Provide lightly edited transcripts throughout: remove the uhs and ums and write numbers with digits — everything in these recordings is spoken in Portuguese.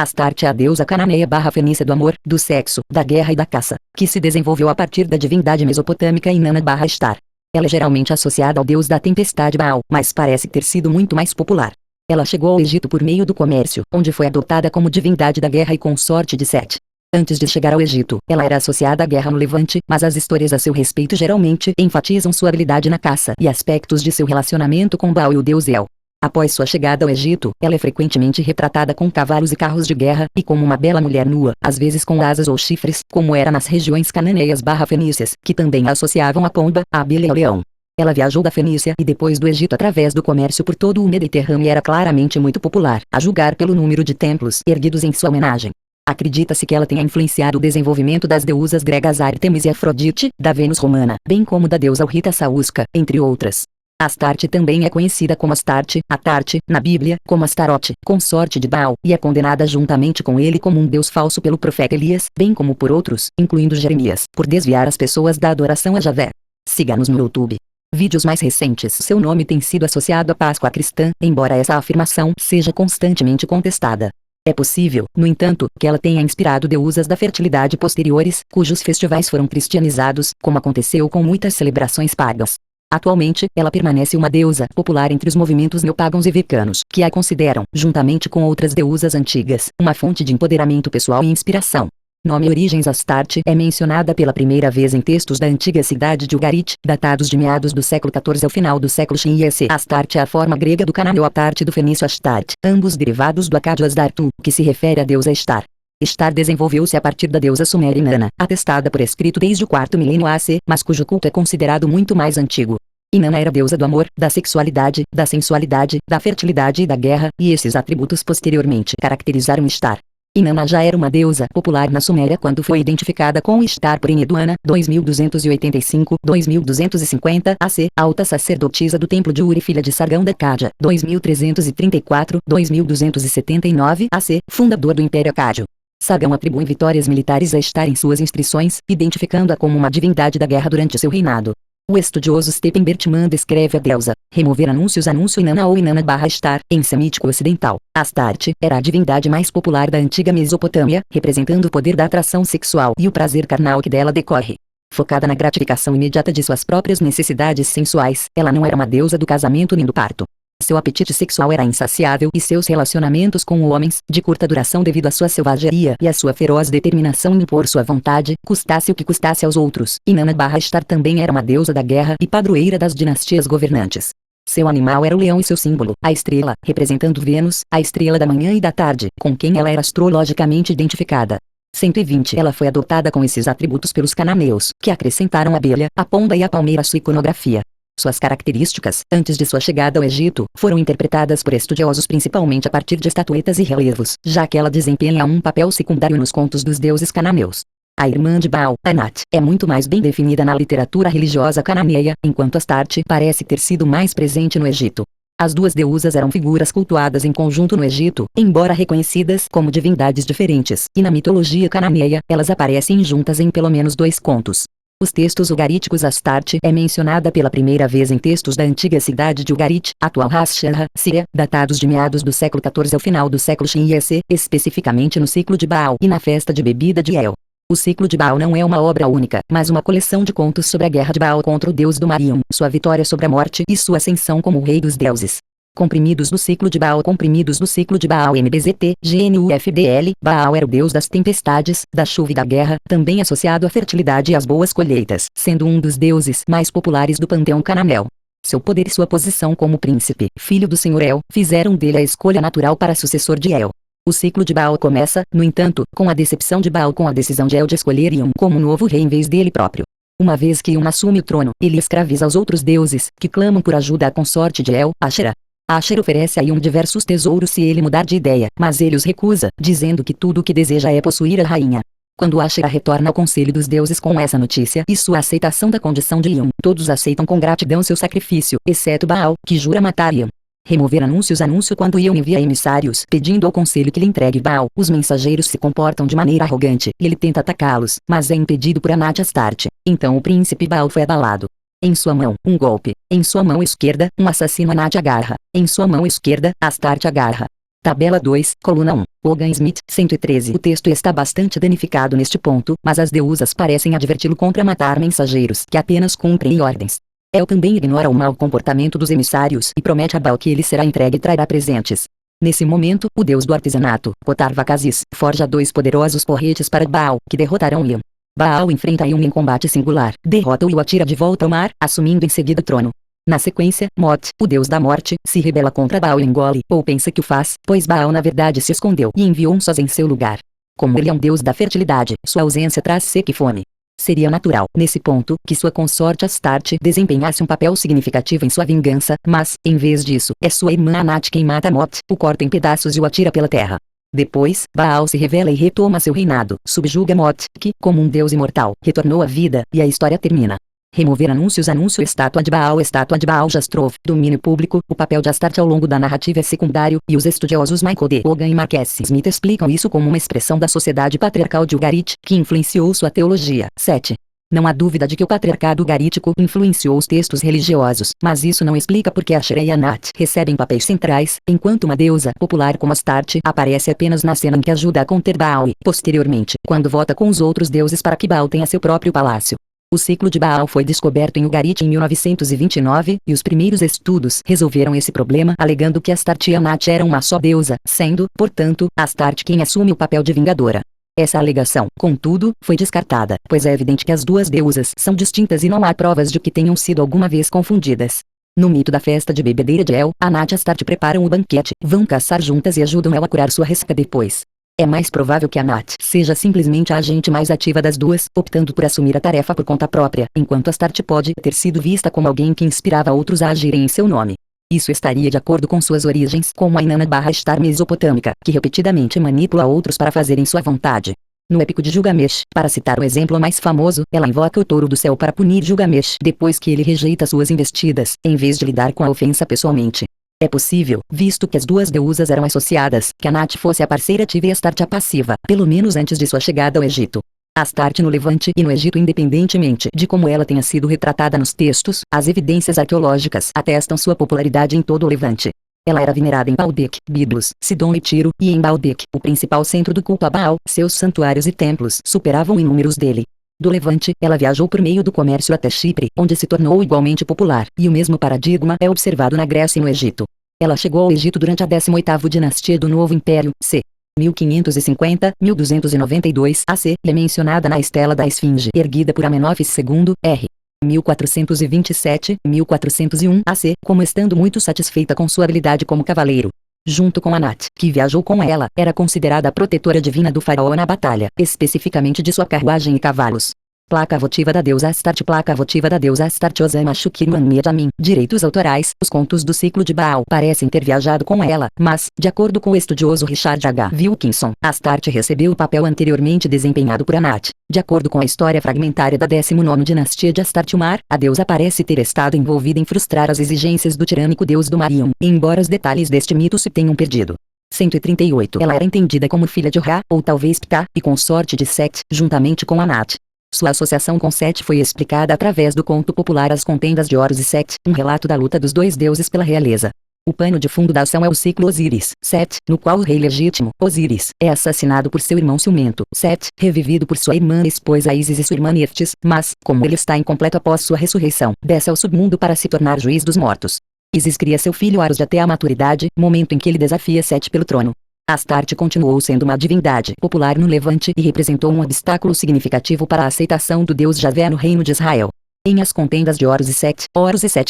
Astarte é a deusa cananeia barra fenícia do amor, do sexo, da guerra e da caça, que se desenvolveu a partir da divindade mesopotâmica Inanna barra Ishtar. Ela é geralmente associada ao deus da tempestade Baal, mas parece ter sido muito mais popular. Ela chegou ao Egito por meio do comércio, onde foi adotada como divindade da guerra e consorte de Sete. Antes de chegar ao Egito, ela era associada à guerra no Levante, mas as histórias a seu respeito geralmente enfatizam sua habilidade na caça e aspectos de seu relacionamento com Baal e o deus El. Após sua chegada ao Egito, ela é frequentemente retratada com cavalos e carros de guerra, e como uma bela mulher nua, às vezes com asas ou chifres, como era nas regiões cananeias barra fenícias, que também a associavam à pomba, à abelha e ao leão. Ela viajou da Fenícia e depois do Egito através do comércio por todo o Mediterrâneo e era claramente muito popular, a julgar pelo número de templos erguidos em sua homenagem. Acredita-se que ela tenha influenciado o desenvolvimento das deusas gregas Ártemis e Afrodite, da Vênus romana, bem como da deusa Rita Saúsca, entre outras. Astarte também é conhecida como Astarte, Atarte, na Bíblia, como Astarote, consorte de Baal, e é condenada juntamente com ele como um deus falso pelo profeta Elias, bem como por outros, incluindo Jeremias, por desviar as pessoas da adoração a Javé. Siga-nos no YouTube. Vídeos mais recentes. Seu nome tem sido associado à Páscoa cristã, embora essa afirmação seja constantemente contestada. É possível, no entanto, que ela tenha inspirado deusas da fertilidade posteriores, cujos festivais foram cristianizados, como aconteceu com muitas celebrações pagas. Atualmente, ela permanece uma deusa popular entre os movimentos neopagãos e wiccanos, que a consideram, juntamente com outras deusas antigas, uma fonte de empoderamento pessoal e inspiração. Nome Origens Astarte é mencionada pela primeira vez em textos da antiga cidade de Ugarit, datados de meados do século XIV ao final do século XV. Astarte é a forma grega do cananeu Atarte e do fenício Astarte, ambos derivados do acádio Asdartu, que se refere à deusa Ishtar. Ishtar desenvolveu-se a partir da deusa suméria Inanna, atestada por escrito desde o quarto milênio AC, mas cujo culto é considerado muito mais antigo. Inanna era deusa do amor, da sexualidade, da sensualidade, da fertilidade e da guerra, e esses atributos posteriormente caracterizaram Ishtar. Inanna já era uma deusa popular na Suméria quando foi identificada com Ishtar por Enheduanna, 2285-2250 AC, alta sacerdotisa do templo de Uri filha de Sargão da Cádia, 2334-2279 AC, fundador do Império Acádio. Sargão atribui vitórias militares a Ishtar em suas inscrições, identificando-a como uma divindade da guerra durante seu reinado. O estudioso Stephen Bertman descreve a deusa, remover anúncio Inanna ou Inanna barra Ishtar, em semítico ocidental. Astarte era a divindade mais popular da antiga Mesopotâmia, representando o poder da atração sexual e o prazer carnal que dela decorre. Focada na gratificação imediata de suas próprias necessidades sensuais, ela não era uma deusa do casamento nem do parto. Seu apetite sexual era insaciável e seus relacionamentos com homens, de curta duração devido à sua selvageria e à sua feroz determinação em impor sua vontade, custasse o que custasse aos outros. Inanna barra Ishtar também era uma deusa da guerra e padroeira das dinastias governantes. Seu animal era o leão e seu símbolo, a estrela, representando Vênus, a estrela da manhã e da tarde, com quem ela era astrologicamente identificada. 120 Ela foi adotada com esses atributos pelos cananeus, que acrescentaram a abelha, a pomba e a palmeira à sua iconografia. Suas características, antes de sua chegada ao Egito, foram interpretadas por estudiosos principalmente a partir de estatuetas e relevos, já que ela desempenha um papel secundário nos contos dos deuses cananeus. A irmã de Baal, Anat, é muito mais bem definida na literatura religiosa cananeia, enquanto Astarte parece ter sido mais presente no Egito. As duas deusas eram figuras cultuadas em conjunto no Egito, embora reconhecidas como divindades diferentes, e na mitologia cananeia, elas aparecem juntas em pelo menos 2 contos. Os textos ugaríticos Astarte é mencionada pela primeira vez em textos da antiga cidade de Ugarit, atual Ras-Sharra, Síria, datados de meados do século XIV ao final do século XV, especificamente no ciclo de Baal e na festa de bebida de El. O ciclo de Baal não é uma obra única, mas uma coleção de contos sobre a guerra de Baal contra o deus do Mariam, sua vitória sobre a morte e sua ascensão como o rei dos deuses. Comprimidos do ciclo de Baal. Comprimidos do ciclo de Baal. MBZT, GNUFDL. Baal era o deus das tempestades, da chuva e da guerra, também associado à fertilidade e às boas colheitas, sendo um dos deuses mais populares do panteão cananeu. Seu poder e sua posição como príncipe, filho do senhor El, fizeram dele a escolha natural para sucessor de El. O ciclo de Baal começa, no entanto, com a decepção de Baal com a decisão de El de escolher Ium como novo rei em vez dele próprio. Uma vez que Ium assume o trono, ele escraviza os outros deuses, que clamam por ajuda à consorte de El, Asherah. Asher oferece a Ium diversos tesouros se ele mudar de ideia, mas ele os recusa, dizendo que tudo o que deseja é possuir a rainha. Quando Asherah retorna ao conselho dos deuses com essa notícia e sua aceitação da condição de Ium, todos aceitam com gratidão seu sacrifício, exceto Baal, que jura matar Ium. Remover anúncio quando Ium envia emissários pedindo ao conselho que lhe entregue Baal, os mensageiros se comportam de maneira arrogante, e ele tenta atacá-los, mas é impedido por Anat Astarte. Então o príncipe Baal foi abalado. Em sua mão, um golpe. Em sua mão esquerda, um assassino Anat agarra. Em sua mão esquerda, Astarte agarra. Tabela 2, coluna 1. Hogan Smith, 113. O texto está bastante danificado neste ponto, mas as deusas parecem adverti-lo contra matar mensageiros que apenas cumprem ordens. El também ignora o mau comportamento dos emissários e promete a Baal que ele será entregue e trará presentes. Nesse momento, o deus do artesanato, Potar-Vakazis, forja 2 poderosos porretes para Baal, que derrotarão Iam. Baal enfrenta Iam em combate singular, derrota-o e o atira de volta ao mar, assumindo em seguida o trono. Na sequência, Mot, o deus da morte, se rebela contra Baal e engole, ou pensa que o faz, pois Baal na verdade se escondeu e enviou um sós em seu lugar. Como ele é um deus da fertilidade, sua ausência traz seca e fome. Seria natural, nesse ponto, que sua consorte Astarte desempenhasse um papel significativo em sua vingança, mas, em vez disso, é sua irmã Anat quem mata Mot, o corta em pedaços e o atira pela terra. Depois, Baal se revela e retoma seu reinado, subjuga Mot, que, como um deus imortal, retornou à vida, e a história termina. Remover anúncios. Anúncio. Estátua de Baal Jastrov. Domínio público. O papel de Astarte ao longo da narrativa é secundário, e os estudiosos Michael D. Hogan e Marques Smith explicam isso como uma expressão da sociedade patriarcal de Ugarit, que influenciou sua teologia. 7. Não há dúvida de que o patriarcado ugarítico influenciou os textos religiosos, mas isso não explica por que Asherah e Anat recebem papéis centrais, enquanto uma deusa popular como Astarte aparece apenas na cena em que ajuda a conter Baal e, posteriormente, quando vota com os outros deuses para que Baal tenha seu próprio palácio. O ciclo de Baal foi descoberto em Ugarit em 1929, e os primeiros estudos resolveram esse problema alegando que Astarte e Anat eram uma só deusa, sendo, portanto, Astarte quem assume o papel de vingadora. Essa alegação, contudo, foi descartada, pois é evidente que as duas deusas são distintas e não há provas de que tenham sido alguma vez confundidas. No mito da festa de bebedeira de El, Anat e Astarte preparam o banquete, vão caçar juntas e ajudam El a curar sua ressaca depois. É mais provável que Anat seja simplesmente a agente mais ativa das duas, optando por assumir a tarefa por conta própria, enquanto Astarte pode ter sido vista como alguém que inspirava outros a agirem em seu nome. Isso estaria de acordo com suas origens como a Inanna/Ishtar mesopotâmica, que repetidamente manipula outros para fazerem sua vontade. No épico de Gilgamesh, para citar o exemplo mais famoso, ela invoca o touro do céu para punir Gilgamesh depois que ele rejeita suas investidas, em vez de lidar com a ofensa pessoalmente. É possível, visto que as duas deusas eram associadas, que Anat fosse a parceira ativa e Astarte a passiva, pelo menos antes de sua chegada ao Egito. Astarte no Levante e no Egito, independentemente de como ela tenha sido retratada nos textos, as evidências arqueológicas atestam sua popularidade em todo o Levante. Ela era venerada em Baalbek, Biblos, Sidom e Tiro, e em Baalbek, o principal centro do culto a Baal, seus santuários e templos superavam em números dele. Do Levante, ela viajou por meio do comércio até Chipre, onde se tornou igualmente popular, e o mesmo paradigma é observado na Grécia e no Egito. Ela chegou ao Egito durante a 18ª dinastia do Novo Império, c. 1550-1292 AC, e é mencionada na estela da Esfinge, erguida por Amenófis II, r. 1427-1401 AC, como estando muito satisfeita com sua habilidade como cavaleiro. Junto com Anat, que viajou com ela, era considerada a protetora divina do faraó na batalha, especificamente de sua carruagem e cavalos. Placa votiva da deusa Astarte. Placa votiva da deusa Astarte. Osama Shukirman Miyajamin. Direitos autorais. Os contos do ciclo de Baal parecem ter viajado com ela, mas, de acordo com o estudioso Richard H. Wilkinson, Astarte recebeu o papel anteriormente desempenhado por Anat. De acordo com a história fragmentária da 19ª dinastia de Astarte-Umar, a deusa parece ter estado envolvida em frustrar as exigências do tirânico deus do Mariam, embora os detalhes deste mito se tenham perdido. 138. Ela era entendida como filha de Ra, ou talvez Ptah, e consorte de Set, juntamente com Anat. Sua associação com Set foi explicada através do conto popular As Contendas de Horus e Set, um relato da luta dos dois deuses pela realeza. O pano de fundo da ação é o ciclo Osíris, Set, no qual o rei legítimo, Osíris, é assassinado por seu irmão ciumento, Set, revivido por sua irmã esposa Ísis e sua irmã Nefertiti, mas, como ele está incompleto após sua ressurreição, desce ao submundo para se tornar juiz dos mortos. Ísis cria seu filho Horus até a maturidade, momento em que ele desafia Set pelo trono. Astarte continuou sendo uma divindade popular no Levante e representou um obstáculo significativo para a aceitação do deus Javé no reino de Israel. Em As Contendas de Horus e Set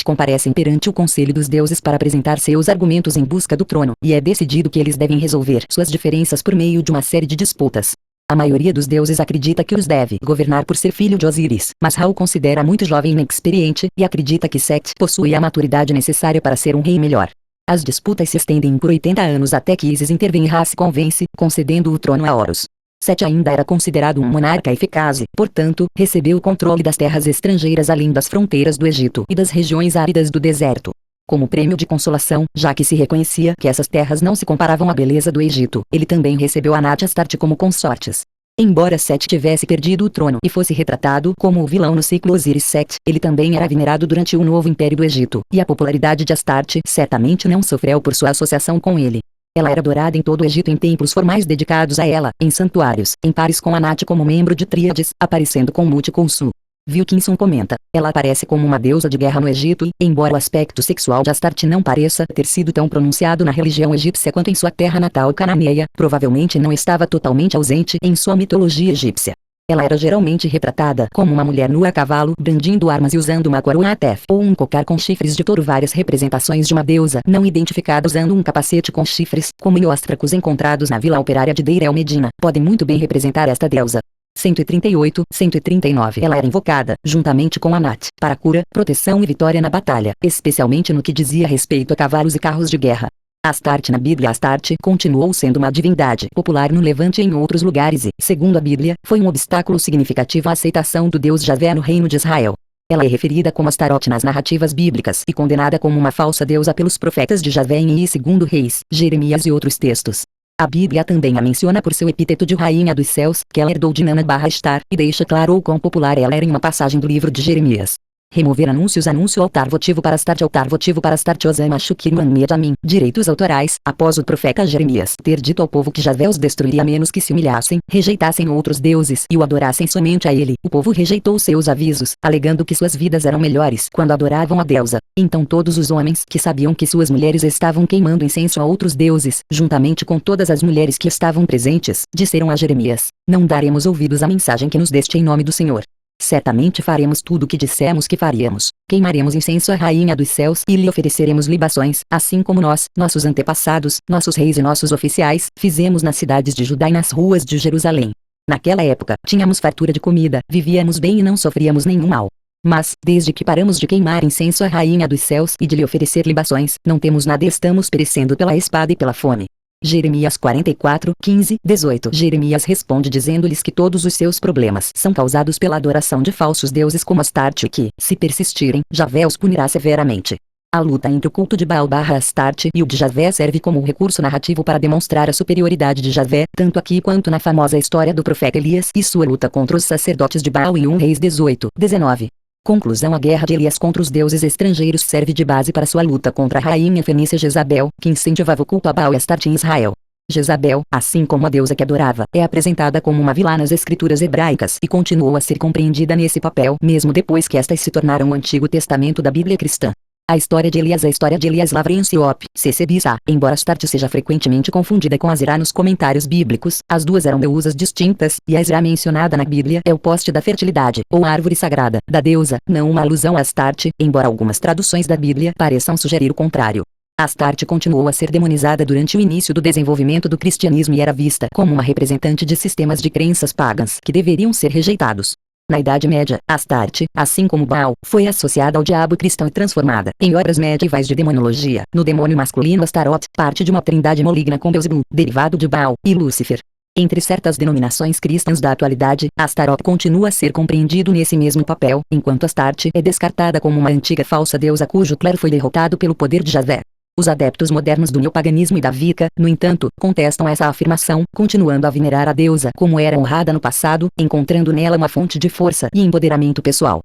comparecem perante o Conselho dos Deuses para apresentar seus argumentos em busca do trono, e é decidido que eles devem resolver suas diferenças por meio de uma série de disputas. A maioria dos deuses acredita que os deve governar por ser filho de Osíris, mas Ra o considera muito jovem e inexperiente, e acredita que Set possui a maturidade necessária para ser um rei melhor. As disputas se estendem por 80 anos até que Ísis intervém e Ra se convence, concedendo o trono a Horus. Set ainda era considerado um monarca eficaz e, portanto, recebeu o controle das terras estrangeiras além das fronteiras do Egito e das regiões áridas do deserto. Como prêmio de consolação, já que se reconhecia que essas terras não se comparavam à beleza do Egito, ele também recebeu Anat e Astarte como consortes. Embora Set tivesse perdido o trono e fosse retratado como o vilão no ciclo Osíris-Set, ele também era venerado durante o Novo Império do Egito, e a popularidade de Astarte certamente não sofreu por sua associação com ele. Ela era adorada em todo o Egito em templos formais dedicados a ela, em santuários, em pares com Anat como membro de tríades, aparecendo com Mut com Su. Wilkinson comenta, ela aparece como uma deusa de guerra no Egito e, embora o aspecto sexual de Astarte não pareça ter sido tão pronunciado na religião egípcia quanto em sua terra natal cananeia, provavelmente não estava totalmente ausente em sua mitologia egípcia. Ela era geralmente retratada como uma mulher nua a cavalo, brandindo armas e usando uma coroa atef ou um cocar com chifres de touro. Várias representações de uma deusa não identificada usando um capacete com chifres, como em ostracos encontrados na vila operária de Deir el-Medina, podem muito bem representar esta deusa. 138, 139 Ela era invocada, juntamente com Anat, para cura, proteção e vitória na batalha, especialmente no que dizia respeito a cavalos e carros de guerra. Astarte na Bíblia. Astarte continuou sendo uma divindade popular no Levante e em outros lugares e, segundo a Bíblia, foi um obstáculo significativo à aceitação do Deus Javé no reino de Israel. Ela é referida como Astarote nas narrativas bíblicas e condenada como uma falsa deusa pelos profetas de Javé em II Reis, Jeremias e outros textos. A Bíblia também a menciona por seu epíteto de Rainha dos Céus, que ela herdou de Nana/Estar, e deixa claro o quão popular ela era em uma passagem do livro de Jeremias. Remover anúncio altar votivo para Astarte Osama Shukirman Mediamin, direitos autorais, após o profeta Jeremias ter dito ao povo que Javé os destruiria a menos que se humilhassem, rejeitassem outros deuses e o adorassem somente a ele. O povo rejeitou seus avisos, alegando que suas vidas eram melhores quando adoravam a deusa. Então todos os homens que sabiam que suas mulheres estavam queimando incenso a outros deuses, juntamente com todas as mulheres que estavam presentes, disseram a Jeremias: não daremos ouvidos à mensagem que nos deste em nome do Senhor. Certamente faremos tudo o que dissemos que faríamos. Queimaremos incenso à Rainha dos Céus e lhe ofereceremos libações, assim como nós, nossos antepassados, nossos reis e nossos oficiais, fizemos nas cidades de Judá e nas ruas de Jerusalém. Naquela época, tínhamos fartura de comida, vivíamos bem e não sofríamos nenhum mal. Mas, desde que paramos de queimar incenso à Rainha dos Céus e de lhe oferecer libações, não temos nada e estamos perecendo pela espada e pela fome. Jeremias 44, 15, 18 Jeremias responde dizendo-lhes que todos os seus problemas são causados pela adoração de falsos deuses como Astarte e que, se persistirem, Javé os punirá severamente. A luta entre o culto de Baal/Astarte e o de Javé serve como recurso narrativo para demonstrar a superioridade de Javé, tanto aqui quanto na famosa história do profeta Elias e sua luta contra os sacerdotes de Baal em 1 Reis 18, 19. Conclusão: a guerra de Elias contra os deuses estrangeiros serve de base para sua luta contra a rainha fenícia Jezabel, que incentivava o culto a Baal e Astarte em Israel. Jezabel, assim como a deusa que adorava, é apresentada como uma vilã nas escrituras hebraicas e continuou a ser compreendida nesse papel mesmo depois que estas se tornaram o Antigo Testamento da Bíblia cristã. A história de Elias Lavrensiop, C.C. Bisa, embora Astarte seja frequentemente confundida com Azerá nos comentários bíblicos, as duas eram deusas distintas, e a Azerá mencionada na Bíblia é o poste da fertilidade, ou árvore sagrada, da deusa, não uma alusão a Astarte, embora algumas traduções da Bíblia pareçam sugerir o contrário. Astarte continuou a ser demonizada durante o início do desenvolvimento do cristianismo e era vista como uma representante de sistemas de crenças pagãs que deveriam ser rejeitados. Na Idade Média, Astarte, assim como Baal, foi associada ao diabo cristão e transformada, em obras medievais de demonologia, no demônio masculino Astaroth, parte de uma trindade maligna com Beelzebub, derivado de Baal, e Lúcifer. Entre certas denominações cristãs da atualidade, Astaroth continua a ser compreendido nesse mesmo papel, enquanto Astarte é descartada como uma antiga falsa deusa cujo clero foi derrotado pelo poder de Javé. Os adeptos modernos do neopaganismo e da Wicca, no entanto, contestam essa afirmação, continuando a venerar a deusa como era honrada no passado, encontrando nela uma fonte de força e empoderamento pessoal.